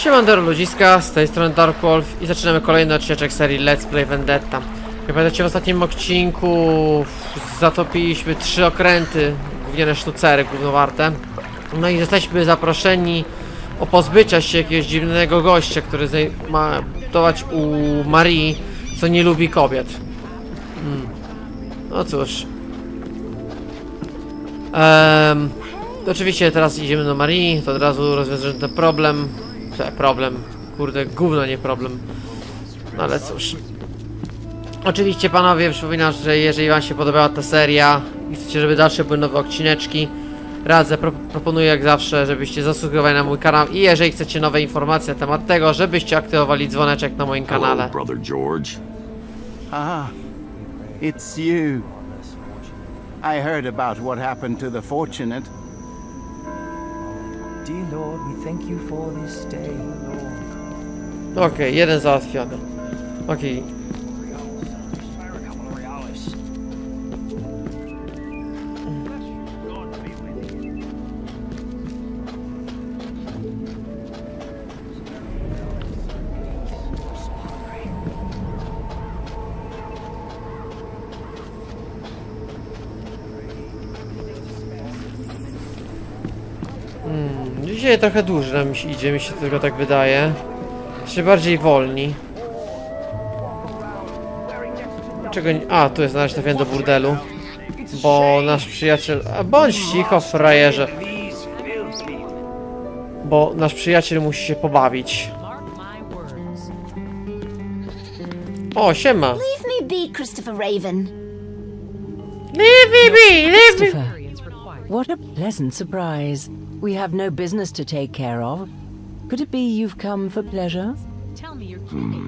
Siemandero ludziska, z tej strony Darkwolf i zaczynamy kolejny odcinek serii Let's Play Vendetta. Jak pamiętacie, w ostatnim odcinku zatopiliśmy 3 okręty, gówniane sztucery gównowarte. No i jesteśmy zaproszeni o pozbycia się jakiegoś dziwnego gościa, który ma budować u Marii, co nie lubi kobiet. No cóż. Oczywiście teraz idziemy do Marii, to od razu rozwiążemy ten problem. Kurde, gówno, nie problem. No ale cóż. Oczywiście panowie, przypominam, że jeżeli wam się podobała ta seria i chcecie, żeby dalsze były nowe odcineczki, radzę, proponuję jak zawsze, żebyście zasubskrybowali na mój kanał i jeżeli chcecie nowe informacje na temat tego, żebyście aktywowali dzwoneczek na moim kanale. Hello, brother George. Ah, it's you. I heard about what happened to the fortunate. Dear Lord, we thank you for this day, Lord. Okej, jeden załatwiony. Okej. Dzisiaj trochę dłużej nam idzie, mi się tylko tak wydaje. Jeszcze bardziej wolni. Czego nie... A, tu jest, nareszcie trafiłem do burdelu. Bo nasz przyjaciel... A, bądź cicho, frajerze. Bo nasz przyjaciel musi się pobawić. O, siema. Leave me be, Christopher Raven. Leave me be, leave me... Christopher, what a pleasant surprise. We have no business to take care of. Could it be you've come for pleasure?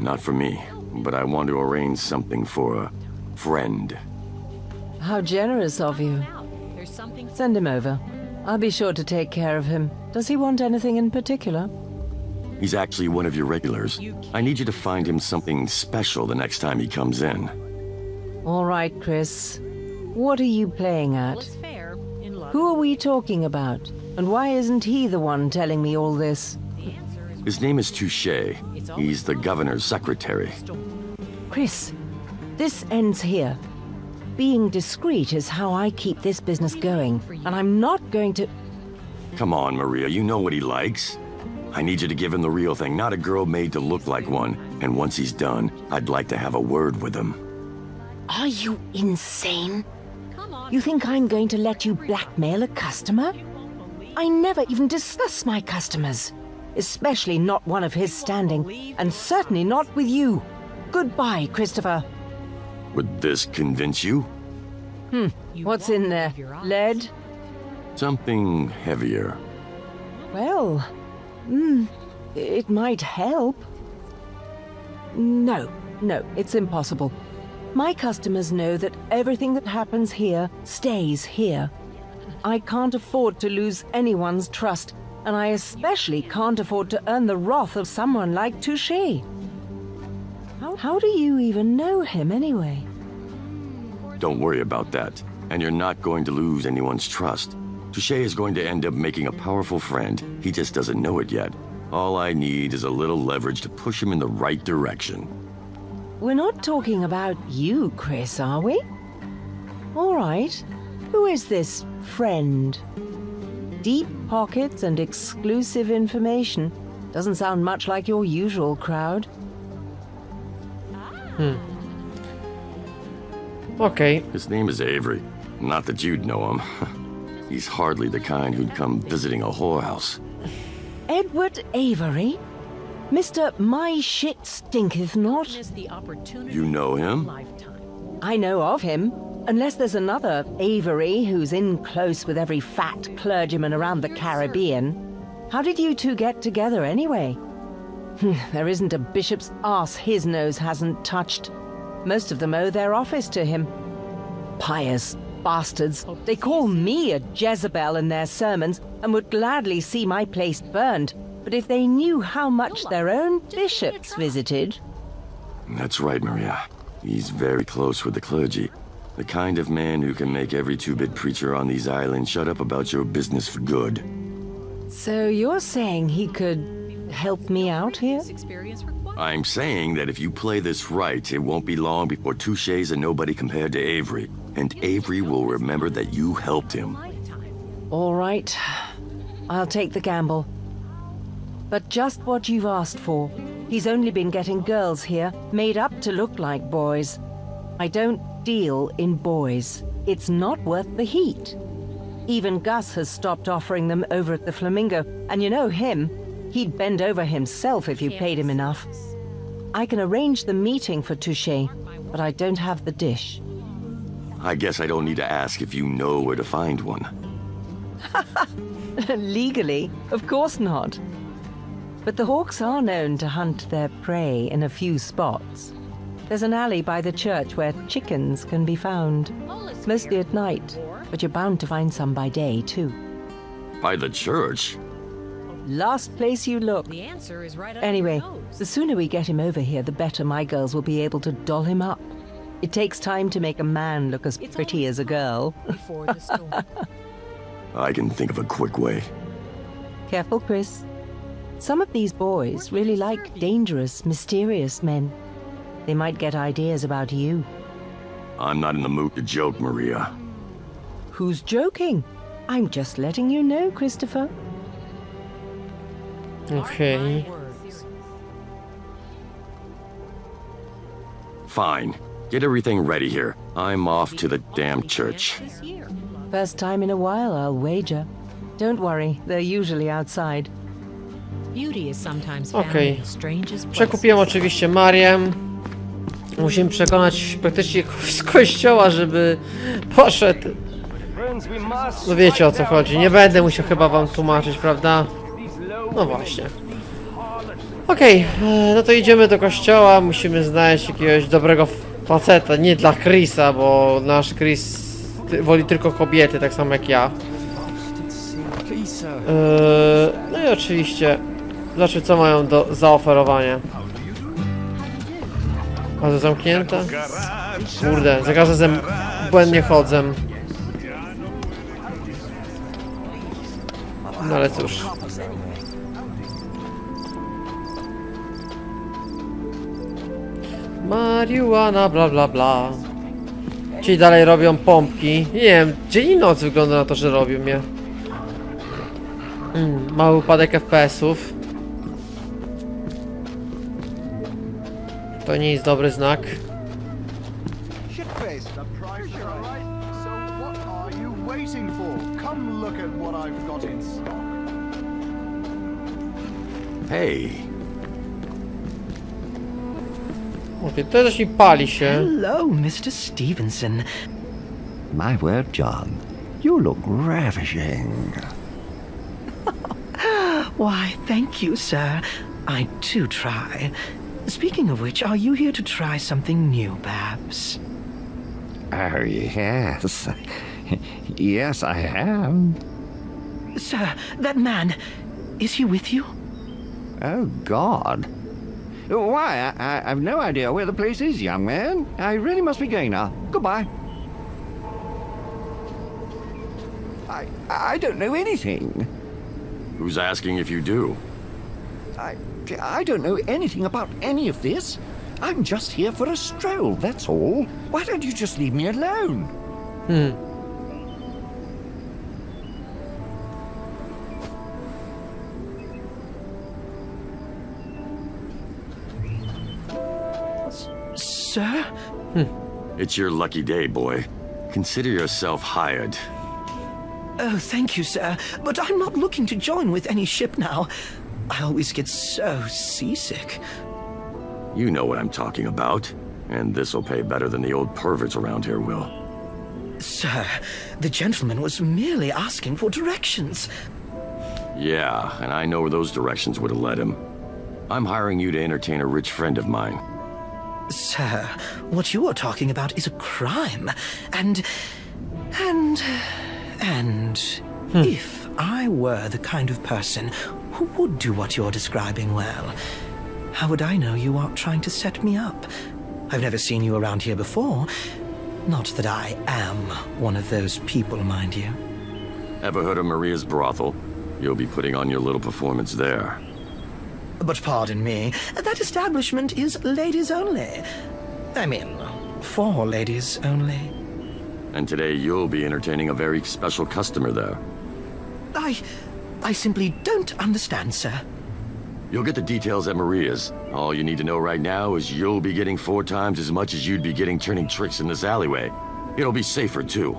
Not for me, but I want to arrange something for a friend. How generous of you. Send him over. I'll be sure to take care of him. Does he want anything in particular? He's actually one of your regulars. I need you to find him something special the next time he comes in. All right, Chris. What are you playing at? Who are we talking about? And why isn't he the one telling me all this? His name is Touche. He's the governor's secretary. Chris, this ends here. Being discreet is how I keep this business going, and I'm not going to... Come on, Maria, you know what he likes. I need you to give him the real thing, not a girl made to look like one. And once he's done, I'd like to have a word with him. Are you insane? You think I'm going to let you blackmail a customer? I never even discuss my customers, especially not one of his standing, and certainly not with you. Goodbye, Christopher. Would this convince you? What's in there? Lead? Something heavier. Well, it might help. No, it's impossible. My customers know that everything that happens here stays here. I can't afford to lose anyone's trust, and I especially can't afford to earn the wrath of someone like Touche. How do you even know him anyway? Don't worry about that. And you're not going to lose anyone's trust. Touche is going to end up making a powerful friend. He just doesn't know it yet. All I need is a little leverage to push him in the right direction. We're not talking about you, Chris, are we? All right. Who is this friend? Deep pockets and exclusive information. Doesn't sound much like your usual crowd. Okej. His name is Avery. Not that you'd know him. He's hardly the kind who'd come visiting a whorehouse. Edward Avery? Mr. My Shit Stinketh Not? You know him? I know of him. Unless there's another Avery who's in close with every fat clergyman around the Caribbean. How did you two get together anyway? There isn't a bishop's arse his nose hasn't touched. Most of them owe their office to him. Pious bastards. They call me a Jezebel in their sermons and would gladly see my place burned. But if they knew how much their own bishops visited... That's right, Maria. He's very close with the clergy. The kind of man who can make every two-bit preacher on these islands shut up about your business for good. So you're saying he could help me out here? I'm saying that if you play this right, it won't be long before Touche's a nobody compared to Avery. And Avery will remember that you helped him. All right. I'll take the gamble. But just what you've asked for. He's only been getting girls here, made up to look like boys. I don't deal in boys. It's not worth the heat. Even Gus has stopped offering them over at the Flamingo, and you know him. He'd bend over himself if you paid him enough. I can arrange the meeting for Touche, but I don't have the dish. I guess I don't need to ask if you know where to find one. Legally, of course not. But the hawks are known to hunt their prey in a few spots. There's an alley by the church where chickens can be found. Mostly at night, but you're bound to find some by day, too. By the church? Last place you look. The answer is right Anyway, the sooner we get him over here, the better my girls will be able to doll him up. It takes time to make a man look as pretty as a girl. before the storm. I can think of a quick way. Careful, Chris. Some of these boys really like dangerous, mysterious men. They might get ideas about you. I'm not in the mood to joke, Maria. Who's joking? I'm just letting you know, Christopher. Okej. Fine. Get everything ready here. I'm off to the damn church. First time in a while, I'll wager. Don't worry, they're usually outside. Beauty is sometimes found Okej. in the strangest places. Przekupiłem oczywiście Marię. Musimy przekonać praktycznie z kościoła, żeby poszedł. No wiecie o co chodzi. Nie będę musiał chyba wam tłumaczyć, prawda? No właśnie. Okej, no to idziemy do kościoła. Musimy znaleźć jakiegoś dobrego faceta. Nie dla Chrisa, bo nasz Chris woli tylko kobiety, tak samo jak ja. No i oczywiście zobaczmy, co mają do zaoferowania. A to zamknięte? Kurde, za każdym razem błędnie chodzę. No ale cóż. Marihuana, bla bla bla. Ci dalej robią pompki. Nie wiem, dzień i noc wygląda na to, że robią je. Mały upadek FPS-ów. To nie jest dobry znak. Shitface, the price is right. So what are you waiting for? Come look at what I've got in stock. Hey, Okej, to też mi pali się. Hello, Mr. Stevenson. My word, John, you look ravishing. Why, thank you, sir. I do try. Speaking of which, are you here to try something new, perhaps? Oh, yes. Yes, I am. Sir, that man, is he with you? Oh, God. Why, I've no idea where the place is, young man. I really must be going now. Goodbye. I don't know anything. who's asking if you do? I don't know anything about any of this. I'm just here for a stroll, that's all. Why don't you just leave me alone? Sir? It's your lucky day, boy. Consider yourself hired. Oh, thank you, sir. But I'm not looking to join with any ship now. I always get so seasick. You know what I'm talking about. And this'll pay better than the old perverts around here will. Sir, the gentleman was merely asking for directions. Yeah, and I know where those directions would have led him. I'm hiring you to entertain a rich friend of mine. Sir, what you are talking about is a crime. And if I were the kind of person who would do what you're describing well, how would I know you aren't trying to set me up? I've never seen you around here before. Not that I am one of those people, mind you. Ever heard of Maria's brothel? You'll be putting on your little performance there. But pardon me, that establishment is ladies only. I mean, for ladies only. And today you'll be entertaining a very special customer there. I simply don't understand, sir. You'll get the details at Maria's. All you need to know right now is you'll be getting 4 times as much as you'd be getting turning tricks in this alleyway. It'll be safer, too.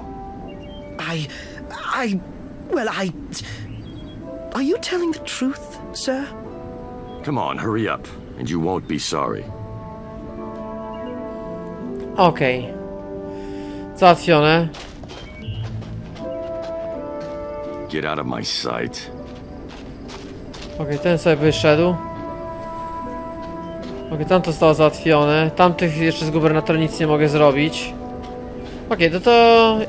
Are you telling the truth, sir? Come on, hurry up, and you won't be sorry. Okej. Załatwione. Get out of my sight. Okej, ten sobie wyszedł. Okej, tam to zostało załatwione. Tamtych jeszcze z gubernatorem nic nie mogę zrobić. Okej, to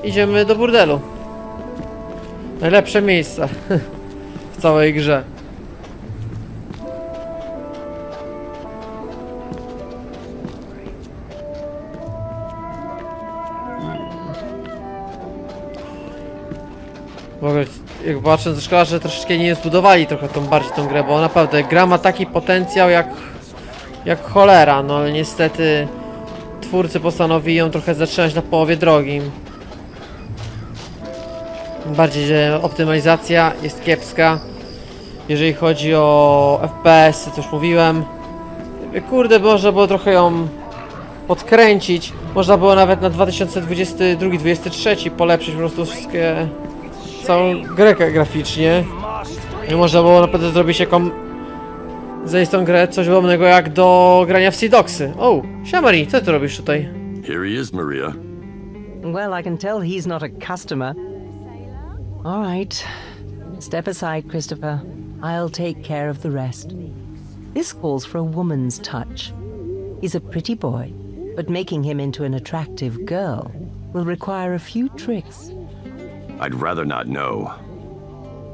idziemy do burdelu. Najlepsze miejsce w całej grze. W ogóle, jak patrzę, to szkoda, że troszeczkę nie zbudowali trochę tą grę, bo naprawdę gra ma taki potencjał jak cholera, no ale niestety twórcy postanowili ją trochę zatrzymać na połowie drogi. Bardziej, że optymalizacja jest kiepska. Jeżeli chodzi o FPS, to już mówiłem. Kurde, można było trochę ją podkręcić. Można było nawet na 2022-2023 polepszyć po prostu wszystkie... całą grę graficznie. I można było naprawdę zrobić zejść tą grę coś podobnego jak do grania w Sea Dogsy. O, siema Marie, co ty robisz tutaj? Here he is, Maria. Well, I can tell he's not a customer. All right. Step aside, Christopher. I'll take care of the rest. This calls for a woman's touch. He's a pretty boy, but making him into an attractive girl will require a few tricks. I'd rather not know.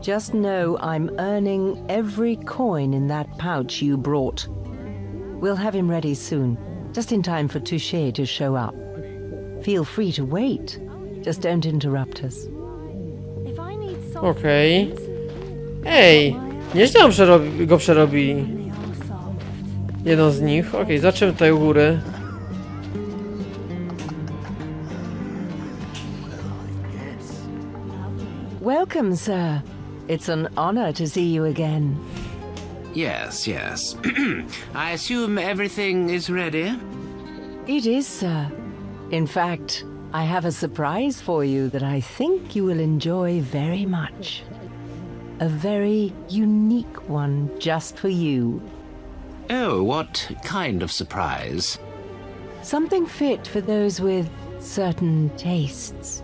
Just know I'm earning every coin in that pouch you brought. We'll have him ready soon, just in time for Touché to show up. Feel free to wait. Just don't interrupt us. Okej. Ej, nieźle go przerobili. Jedną z nich. Okej, zobaczymy tutaj u góry. Welcome, sir. It's an honor to see you again. Yes, yes. I assume everything is ready? It is, sir. In fact, I have a surprise for you that I think you will enjoy very much. A very unique one just for you. Oh, what kind of surprise? Something fit for those with certain tastes.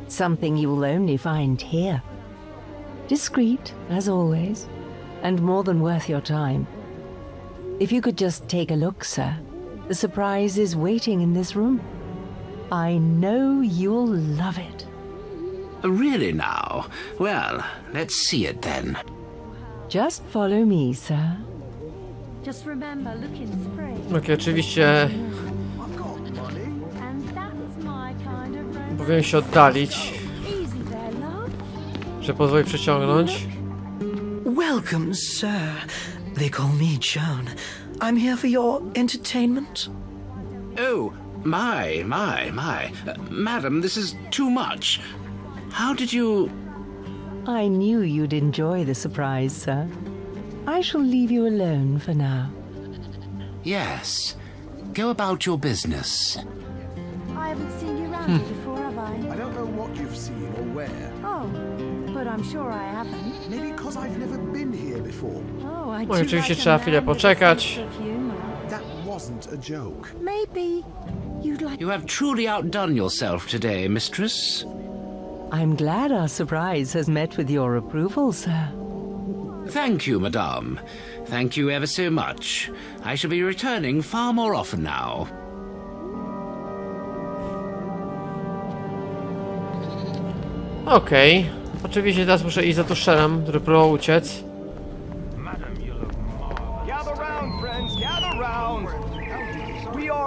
Something you will only find here. Discreet, as always, and more than worth your time. If you could just take a look, sir, the surprise is waiting in this room. I know you'll love it. Really now? Well, let's see it then. Just follow me, sir. Just remember, look in spring. Okej, oczywiście And that's my kind of romance. powinien się oddalić, Easy there, love. że pozwoli przeciągnąć. Welcome, sir. They call me Joan. I'm here for your entertainment. Oh, my. Madam, this is too much. How did you... I knew you'd enjoy the surprise, sir. I shall leave you alone for now. Yes. Go about your business. I haven't seen you round here before, have I? I don't know what you've seen or where. Oh, but I'm sure I haven't. Maybe because I've never been here before. Oh, I do No i oczywiście like a trzeba man chwilę with a poczekać. sense of humor. That wasn't a joke. Maybe you'd like... You have truly outdone yourself today, mistress. I'm glad our surprise has met with your approval, sir. Thank you, madame. Thank you ever so much. I shall be returning far more often now. Okej. Oczywiście teraz muszę iść za Tusherem, który próbował uciec.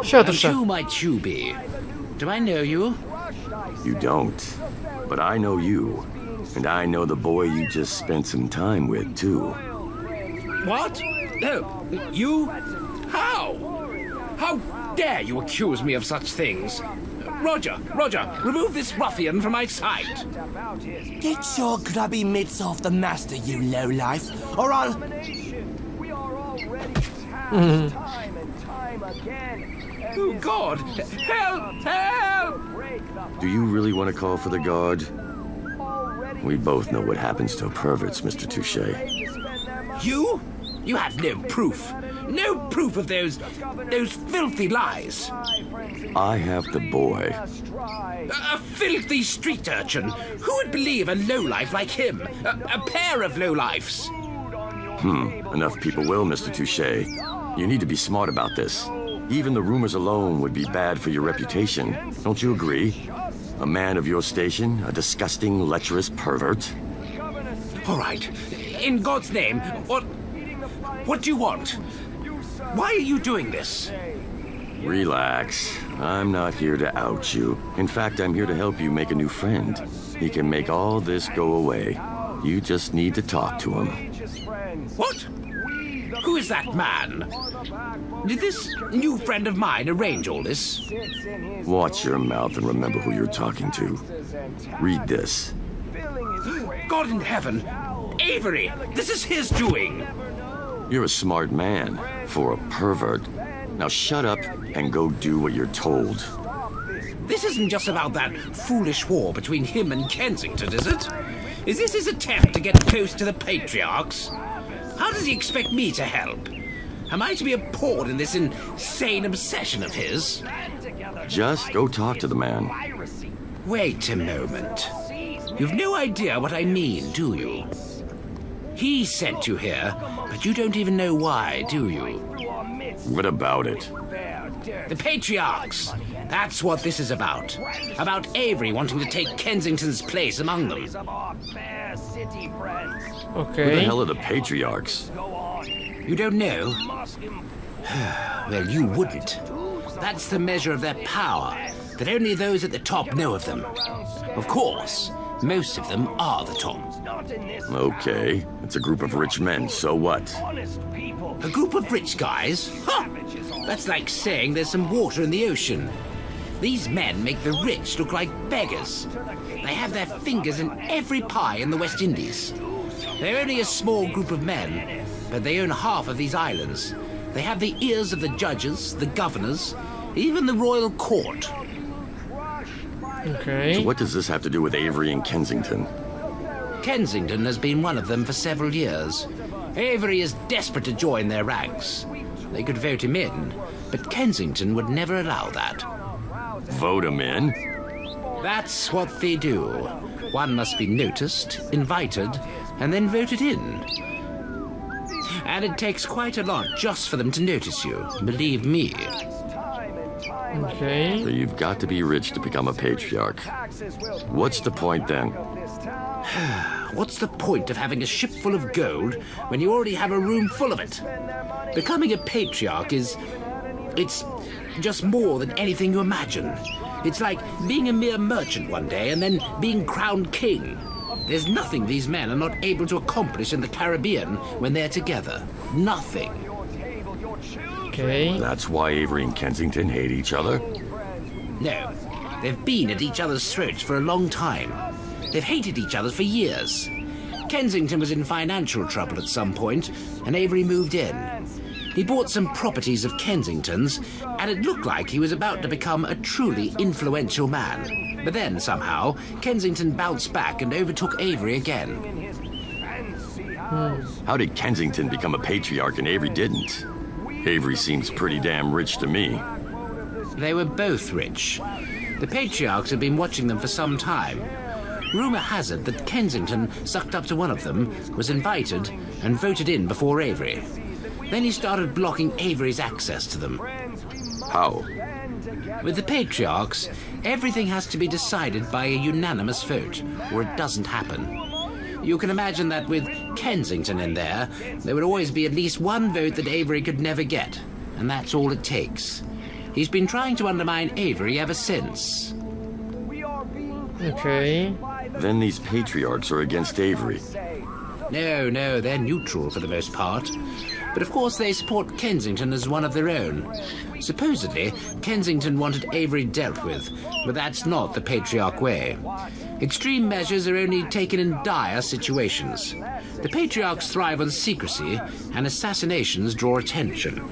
Siema, Tusher. Who might you be? Do I know you? You don't. But I know you. And I know the boy you just spent some time with, too. What? No, you? How? How dare you accuse me of such things? Roger, remove this ruffian from my sight. Get your grubby mitts off the master, you lowlife, or I'll... Oh, God! Help! Do you really want to call for the guard? We both know what happens to perverts, Mr. Touche. You? You have no proof. No proof of those filthy lies. I have the boy. A filthy street urchin. Who would believe a lowlife like him? A pair of lowlifes. Enough people will, Mr. Touche. You need to be smart about this. Even the rumors alone would be bad for your reputation. Don't you agree? A man of your station, a disgusting, lecherous pervert? All right. In God's name, what do you want? Why are you doing this? Relax. I'm not here to out you. In fact, I'm here to help you make a new friend. He can make all this go away. You just need to talk to him. What? Who is that man? Did this new friend of mine arrange all this? Watch your mouth and remember who you're talking to. Read this. God in heaven! Avery! This is his doing! You're a smart man for a pervert. Now shut up and go do what you're told. This isn't just about that foolish war between him and Kensington, is it? Is this his attempt to get close to the patriarchs? How does he expect me to help? Am I to be a pawn in this insane obsession of his? Just go talk to the man. Wait a moment. You've no idea what I mean, do you? He sent you here, but you don't even know why, do you? What about it? The patriarchs! That's what this is about. About Avery wanting to take Kensington's place among them. Okay. Who the hell are the patriarchs? You don't know? Well, you wouldn't. That's the measure of their power, that only those at the top know of them. Of course, most of them are the top. Okay, it's a group of rich men, so what? A group of rich guys? Huh! That's like saying there's some water in the ocean. These men make the rich look like beggars. They have their fingers in every pie in the West Indies. They're only a small group of men, but they own half of these islands. They have the ears of the judges, the governors, even the royal court. Okay. So what does this have to do with Avery and Kensington? Kensington has been one of them for several years. Avery is desperate to join their ranks. They could vote him in, but Kensington would never allow that. Vote him in? That's what they do. One must be noticed, invited, and then voted in. And it takes quite a lot just for them to notice you, believe me. Okay. So you've got to be rich to become a patriarch. What's the point then? What's the point of having a ship full of gold when you already have a room full of it? Becoming a patriarch it's just more than anything you imagine. It's like being a mere merchant one day and then being crowned king. There's nothing these men are not able to accomplish in the Caribbean when they're together. Nothing. Okay. That's why Avery and Kensington hate each other? No. They've been at each other's throats for a long time. They've hated each other for years. Kensington was in financial trouble at some point, and Avery moved in. He bought some properties of Kensington's, and it looked like he was about to become a truly influential man. But then, somehow, Kensington bounced back and overtook Avery again. How did Kensington become a patriarch and Avery didn't? Avery seems pretty damn rich to me. They were both rich. The patriarchs had been watching them for some time. Rumor has it that Kensington sucked up to one of them, was invited, and voted in before Avery. Then he started blocking Avery's access to them. How? With the patriarchs, everything has to be decided by a unanimous vote, or it doesn't happen. You can imagine that with Kensington in there would always be at least one vote that Avery could never get, and that's all it takes. He's been trying to undermine Avery ever since. Okay. Then these patriarchs are against Avery. No, no, they're neutral for the most part. But of course they support Kensington as one of their own. Supposedly, Kensington wanted Avery dealt with, but that's not the patriarch way. Extreme measures are only taken in dire situations. The patriarchs thrive on secrecy, and assassinations draw attention.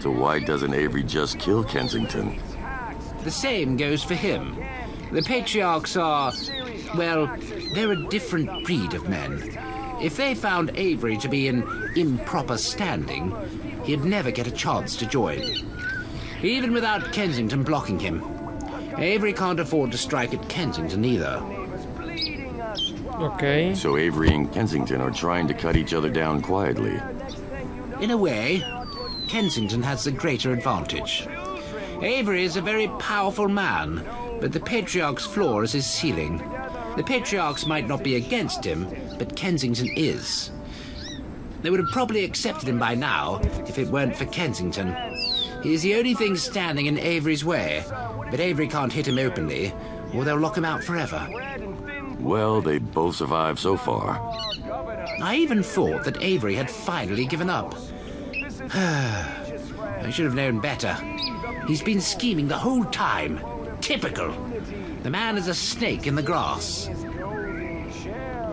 So why doesn't Avery just kill Kensington? The same goes for him. The patriarchs are, well, they're a different breed of men. If they found Avery to be in improper standing, he'd never get a chance to join. Even without Kensington blocking him. Avery can't afford to strike at Kensington either. Okay. So Avery and Kensington are trying to cut each other down quietly. In a way, Kensington has the greater advantage. Avery is a very powerful man, but the Patriarch's floor is his ceiling. The Patriarchs might not be against him, but Kensington is. They would have probably accepted him by now if it weren't for Kensington. He is the only thing standing in Avery's way, but Avery can't hit him openly, or they'll lock him out forever. Well, they both survived so far. I even thought that Avery had finally given up. I should have known better. He's been scheming the whole time. Typical. The man is a snake in the grass.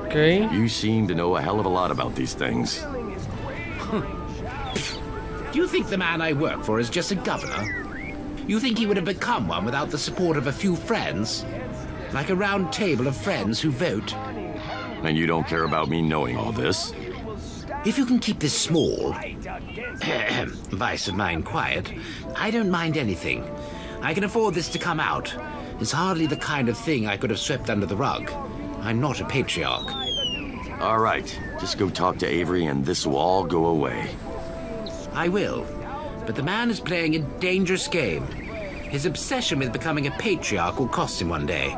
Okay. You seem to know a hell of a lot about these things. Do you think the man I work for is just a governor? You think he would have become one without the support of a few friends? Like a round table of friends who vote? And you don't care about me knowing all this? If you can keep this small, vice of mine quiet, I don't mind anything. I can afford this to come out. It's hardly the kind of thing I could have swept under the rug. I'm not a patriarch. All right, just go talk to Avery and this will all go away. I will, but the man is playing a dangerous game. His obsession with becoming a patriarch will cost him one day.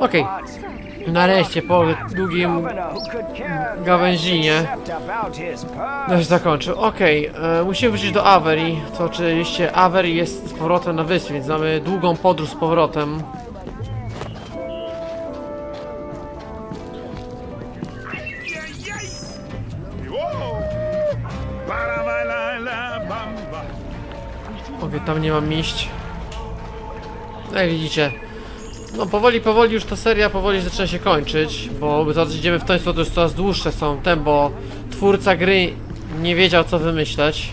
Okej. Nareszcie po długim gawęzinie się zakończył. Okej, musimy wrócić do Avery. To oczywiście Avery jest z powrotem na wyspie, więc mamy długą podróż z powrotem. Okej, tam nie mam iść. No jak widzicie, no powoli już ta seria powoli zaczyna się kończyć, bo zaraz idziemy w tą stronę, to już coraz dłuższe są te, bo twórca gry nie wiedział co wymyśleć.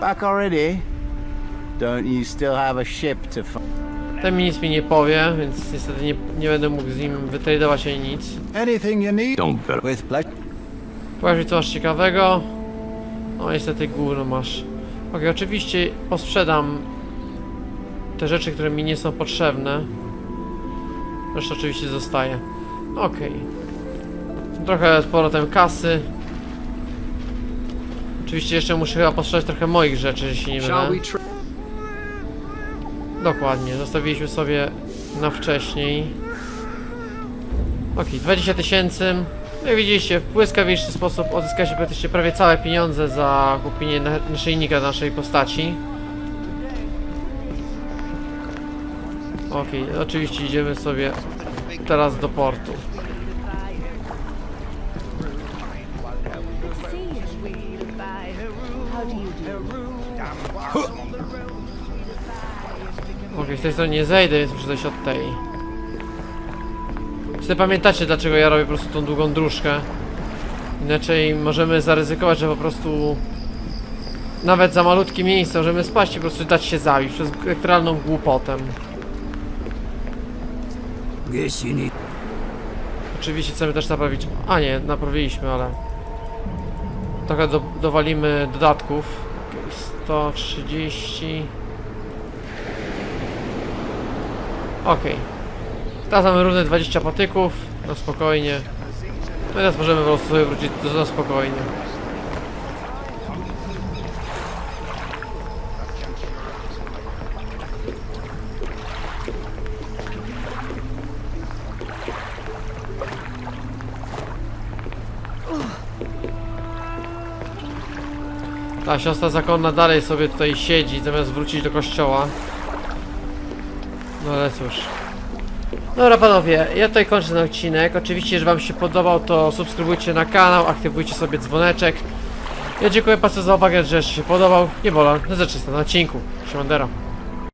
Back already? Don't you still have a ship to find? Ten mi nic mi nie powie, więc niestety nie będę mógł z nim wytradować ani nic. Anything you need? Don't bet. With pleasure. Powiedz mi co masz ciekawego. No niestety gówno masz. Okej, oczywiście posprzedam te rzeczy, które mi nie są potrzebne. Reszta oczywiście zostaje. Okej. Trochę z powrotem kasy. Oczywiście jeszcze muszę chyba posprzedać trochę moich rzeczy, jeśli nie mylę. Dokładnie, zostawiliśmy sobie na wcześniej. Okej, 20 000. Jak widzieliście, w błyskawiczny sposób odzyskaliśmy praktycznie prawie całe pieniądze za kupienie naszyjnika do naszej postaci. Okej, oczywiście idziemy sobie teraz do portu. Okej, z tej strony nie zejdę, więc muszę zejść od tej. Czy pamiętacie, dlaczego ja robię po prostu tą długą dróżkę? Inaczej możemy zaryzykować, że po prostu nawet za malutkie miejsce możemy spaść i po prostu dać się zabić przez elektralną głupotę. Oczywiście chcemy też naprawić... A nie, naprawiliśmy, ale... Trochę dowalimy dodatków. 130... Okej. Teraz mamy równe 20 patyków, na spokojnie. No i teraz możemy po prostu sobie wrócić na spokojnie. Ta siostra zakonna dalej sobie tutaj siedzi, zamiast wrócić do kościoła. No ale cóż. Dobra panowie, ja tutaj kończę ten odcinek. Oczywiście, jeżeli wam się podobał, to subskrybujcie na kanał, aktywujcie sobie dzwoneczek. Ja dziękuję bardzo za uwagę, że się podobał. Nie bola, do zobaczenia na odcinku. Siemandero.